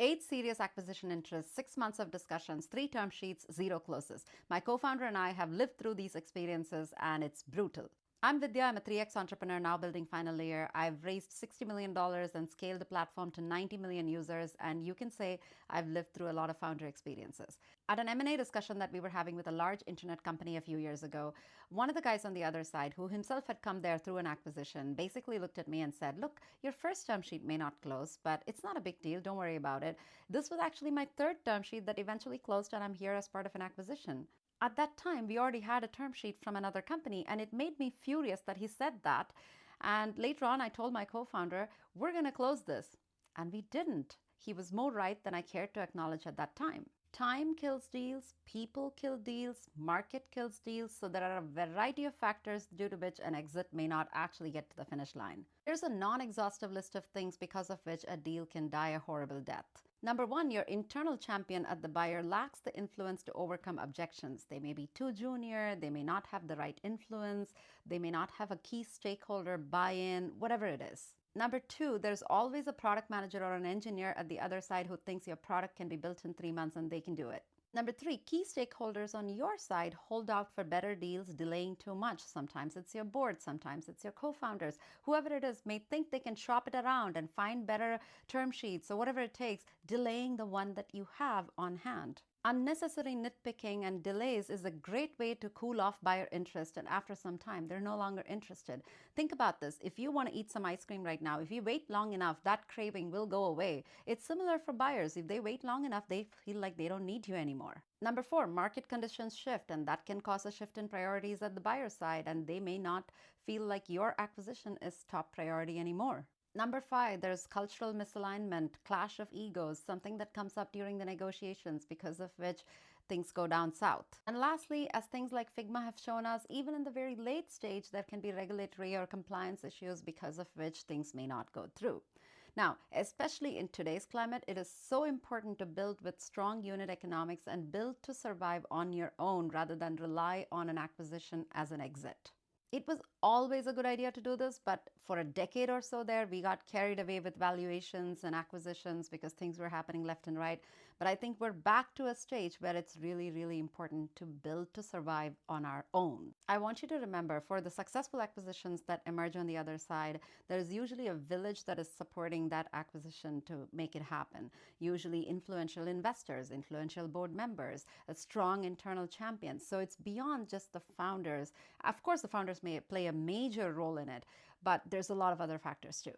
8 serious acquisition interests, 6 months of discussions, 3 term sheets, 0 closes. My co-founder and I have lived through these experiences and it's brutal. I'm Vidya. I'm a 3x entrepreneur now building final layer. I've raised $60 million and scaled the platform to 90 million users. And you can say I've lived through a lot of founder experiences. At an M&A discussion that we were having with a large internet company a few years ago, one of the guys on the other side, who himself had come there through an acquisition, basically looked at me and said, look, your first term sheet may not close, but it's not a big deal. Don't worry about it. This was actually my third term sheet that eventually closed, and I'm here as part of an acquisition. At that time, we already had a term sheet from another company, and it made me furious that he said that. And later on, I told my co-founder, we're going to close this. And we didn't. He was more right than I cared to acknowledge at that time. Time kills deals, people kill deals, market kills deals, so there are a variety of factors due to which an exit may not actually get to the finish line. There's a non-exhaustive list of things because of which a deal can die a horrible death. Number one, your internal champion at the buyer lacks the influence to overcome objections. They may be too junior, they may not have the right influence, they may not have a key stakeholder buy-in, whatever it is. Number two, there's always a product manager or an engineer at the other side who thinks your product can be built in 3 months and they can do it. Number three, key stakeholders on your side hold out for better deals, delaying too much. Sometimes it's your board, sometimes it's your co-founders. Whoever it is may think they can shop it around and find better term sheets or whatever it takes, delaying the one that you have on hand. Unnecessary nitpicking and delays is a great way to cool off buyer interest, and after some time, they're no longer interested. Think about this. If you want to eat some ice cream right now, if you wait long enough, that craving will go away. It's similar for buyers. If they wait long enough, they feel like they don't need you anymore. Number four, market conditions shift, and that can cause a shift in priorities at the buyer side, and they may not feel like your acquisition is top priority anymore. Number five, there's cultural misalignment, clash of egos, something that comes up during the negotiations because of which things go down south. And lastly, as things like Figma have shown us, even in the very late stage, there can be regulatory or compliance issues because of which things may not go through. Now, especially in today's climate, it is so important to build with strong unit economics and build to survive on your own rather than rely on an acquisition as an exit. It was always a good idea to do this, but for a decade or so there, we got carried away with valuations and acquisitions because things were happening left and right. But I think we're back to a stage where it's really, really important to build to survive on our own. I want you to remember, for the successful acquisitions that emerge on the other side, there's usually a village that is supporting that acquisition to make it happen. Usually influential investors, influential board members, a strong internal champion. So it's beyond just the founders. Of course, the founders may play a major role in it, but there's a lot of other factors too.